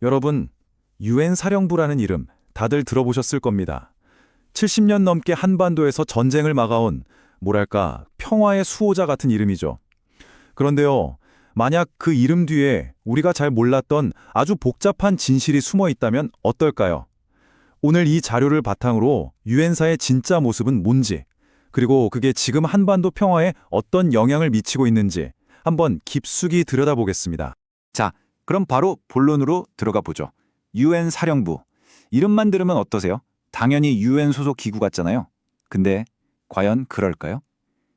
여러분, 유엔 사령부라는 이름 다들 들어보셨을 겁니다. 70년 넘게 한반도에서 전쟁을 막아온 뭐랄까 평화의 수호자 같은 이름이죠. 그런데요, 만약 그 이름 뒤에 우리가 잘 몰랐던 아주 복잡한 진실이 숨어 있다면 어떨까요? 오늘 이 자료를 바탕으로 유엔사의 진짜 모습은 뭔지, 그리고 그게 지금 한반도 평화에 어떤 영향을 미치고 있는지 한번 깊숙이 들여다보겠습니다. 자, 그럼 바로 본론으로 들어가 보죠. 유엔 사령부. 이름만 들으면 어떠세요? 당연히 유엔 소속 기구 같잖아요. 근데 과연 그럴까요?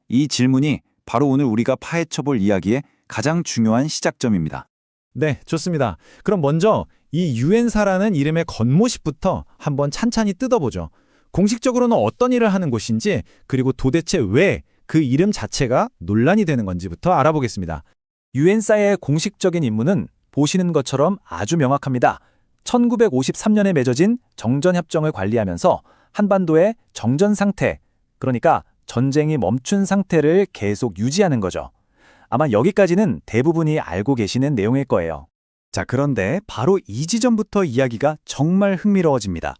이 질문이 바로 오늘 우리가 파헤쳐볼 이야기의 가장 중요한 시작점입니다. 네, 좋습니다. 그럼 먼저 이 유엔사라는 이름의 겉모습부터 한번 찬찬히 뜯어보죠. 공식적으로는 어떤 일을 하는 곳인지, 그리고 도대체 왜 그 이름 자체가 논란이 되는 건지부터 알아보겠습니다. 유엔사의 공식적인 임무는 보시는 것처럼 아주 명확합니다. 1953년에 맺어진 정전협정을 관리하면서 한반도의 정전 상태, 그러니까 전쟁이 멈춘 상태를 계속 유지하는 거죠. 아마 여기까지는 대부분이 알고 계시는 내용일 거예요. 자, 그런데 바로 이 지점부터 이야기가 정말 흥미로워집니다.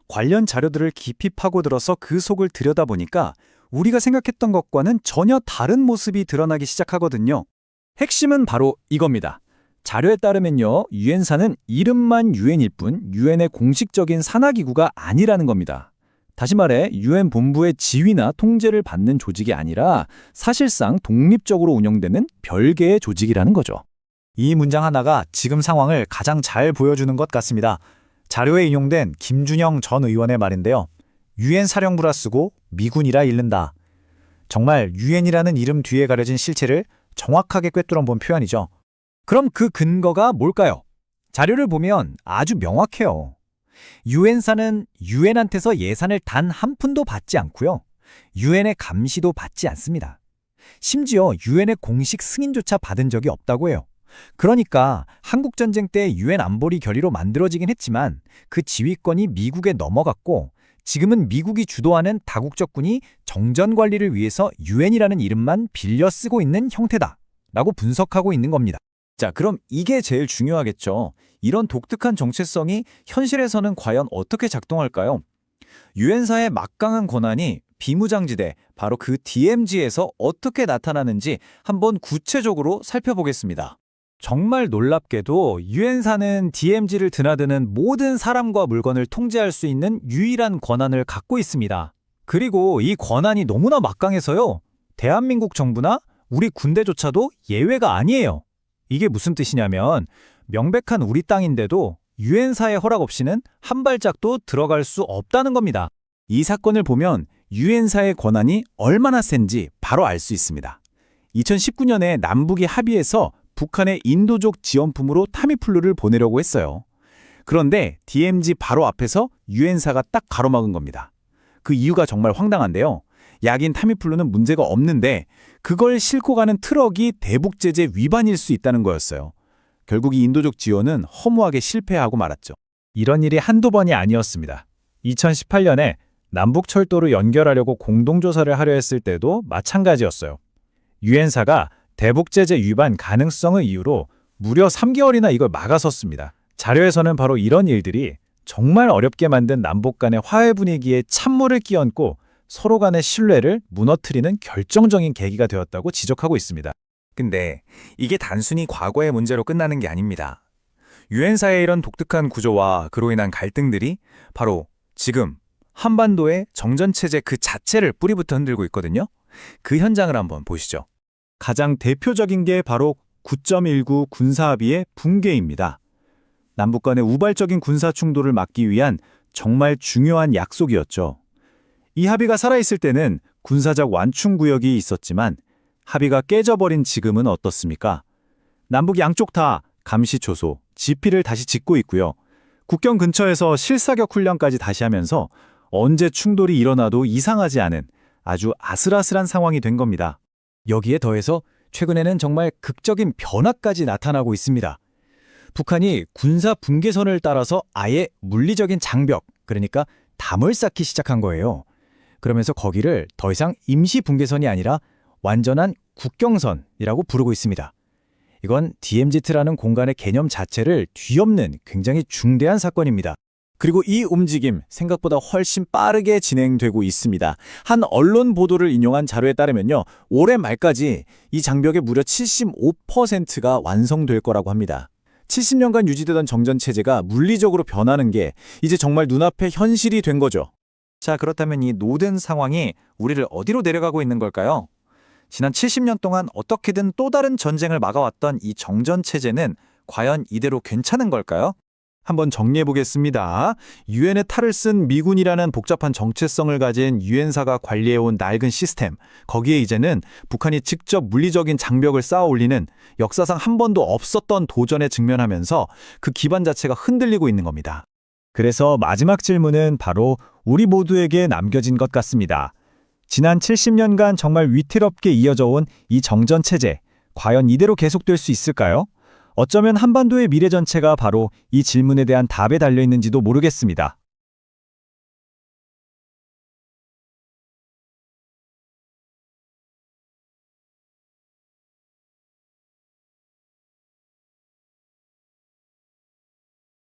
관련 자료들을 깊이 파고들어서 그 속을 들여다보니까 우리가 생각했던 것과는 전혀 다른 모습이 드러나기 시작하거든요. 핵심은 바로 이겁니다. 자료에 따르면요, 유엔사는 이름만 유엔일 뿐 유엔의 공식적인 산하기구가 아니라는 겁니다. 다시 말해 유엔 본부의 지휘나 통제를 받는 조직이 아니라 사실상 독립적으로 운영되는 별개의 조직이라는 거죠. 이 문장 하나가 지금 상황을 가장 잘 보여주는 것 같습니다. 자료에 인용된 김준영 전 의원의 말인데요. 유엔 사령부라 쓰고 미군이라 읽는다. 정말 유엔이라는 이름 뒤에 가려진 실체를 정확하게 꿰뚫어 본 표현이죠. 그럼 그 근거가 뭘까요? 자료를 보면 아주 명확해요. 유엔사는 유엔한테서 예산을 단 한 푼도 받지 않고요. 유엔의 감시도 받지 않습니다. 심지어 유엔의 공식 승인조차 받은 적이 없다고 해요. 그러니까 한국전쟁 때 유엔 안보리 결의로 만들어지긴 했지만 그 지휘권이 미국에 넘어갔고 지금은 미국이 주도하는 다국적군이 정전 관리를 위해서 유엔이라는 이름만 빌려 쓰고 있는 형태다라고 분석하고 있는 겁니다. 자, 그럼 이게 제일 중요하겠죠. 이런 독특한 정체성이 현실에서는 과연 어떻게 작동할까요? 유엔사의 막강한 권한이 비무장지대, 바로 그 DMZ에서 어떻게 나타나는지 한번 구체적으로 살펴보겠습니다. 정말 놀랍게도 유엔사는 DMZ를 드나드는 모든 사람과 물건을 통제할 수 있는 유일한 권한을 갖고 있습니다. 그리고 이 권한이 너무나 막강해서요, 대한민국 정부나 우리 군대조차도 예외가 아니에요. 이게 무슨 뜻이냐면 명백한 우리 땅인데도 유엔사의 허락 없이는 한 발짝도 들어갈 수 없다는 겁니다. 이 사건을 보면 유엔사의 권한이 얼마나 센지 바로 알 수 있습니다. 2019년에 남북이 합의해서 북한의 인도적 지원품으로 타미플루를 보내려고 했어요. 그런데 DMZ 바로 앞에서 유엔사가 딱 가로막은 겁니다. 그 이유가 정말 황당한데요. 약인 타미플루는 문제가 없는데 그걸 싣고 가는 트럭이 대북제재 위반일 수 있다는 거였어요. 결국 이 인도적 지원은 허무하게 실패하고 말았죠. 이런 일이 한두 번이 아니었습니다. 2018년에 남북철도를 연결하려고 공동조사를 하려 했을 때도 마찬가지였어요. 유엔사가 대북제재 위반 가능성을 이유로 무려 3개월이나 이걸 막아섰습니다. 자료에서는 바로 이런 일들이 정말 어렵게 만든 남북 간의 화해 분위기에 찬물을 끼얹고 서로 간의 신뢰를 무너뜨리는 결정적인 계기가 되었다고 지적하고 있습니다. 근데 이게 단순히 과거의 문제로 끝나는 게 아닙니다. 유엔사의 이런 독특한 구조와 그로 인한 갈등들이 바로 지금 한반도의 정전체제 그 자체를 뿌리부터 흔들고 있거든요. 그 현장을 한번 보시죠. 가장 대표적인 게 바로 9.19 군사합의의 붕괴입니다. 남북 간의 우발적인 군사 충돌을 막기 위한 정말 중요한 약속이었죠. 이 합의가 살아있을 때는 군사적 완충구역이 있었지만 합의가 깨져버린 지금은 어떻습니까? 남북 양쪽 다 감시초소, 지피를 다시 짓고 있고요. 국경 근처에서 실사격 훈련까지 다시 하면서 언제 충돌이 일어나도 이상하지 않은 아주 아슬아슬한 상황이 된 겁니다. 여기에 더해서 최근에는 정말 극적인 변화까지 나타나고 있습니다. 북한이 군사 분계선을 따라서 아예 물리적인 장벽, 그러니까 담을 쌓기 시작한 거예요. 그러면서 거기를 더 이상 임시 분계선이 아니라 완전한 국경선이라고 부르고 있습니다. 이건 DMZ라는 공간의 개념 자체를 뒤엎는 굉장히 중대한 사건입니다. 그리고 이 움직임 생각보다 훨씬 빠르게 진행되고 있습니다. 한 언론 보도를 인용한 자료에 따르면요. 올해 말까지 이 장벽의 무려 75%가 완성될 거라고 합니다. 70년간 유지되던 정전체제가 물리적으로 변하는 게 이제 정말 눈앞에 현실이 된 거죠. 자, 그렇다면 이 노된 상황이 우리를 어디로 내려가고 있는 걸까요? 지난 70년 동안 어떻게든 또 다른 전쟁을 막아왔던 이 정전체제는 과연 이대로 괜찮은 걸까요? 한번 정리해 보겠습니다. 유엔의 탈을 쓴 미군이라는 복잡한 정체성을 가진 유엔사가 관리해온 낡은 시스템. 거기에 이제는 북한이 직접 물리적인 장벽을 쌓아 올리는 역사상 한 번도 없었던 도전에 직면하면서 그 기반 자체가 흔들리고 있는 겁니다. 그래서 마지막 질문은 바로 우리 모두에게 남겨진 것 같습니다. 지난 70년간 정말 위태롭게 이어져 온 이 정전체제, 과연 이대로 계속될 수 있을까요? 어쩌면 한반도의 미래 전체가 바로 이 질문에 대한 답에 달려 있는지도 모르겠습니다.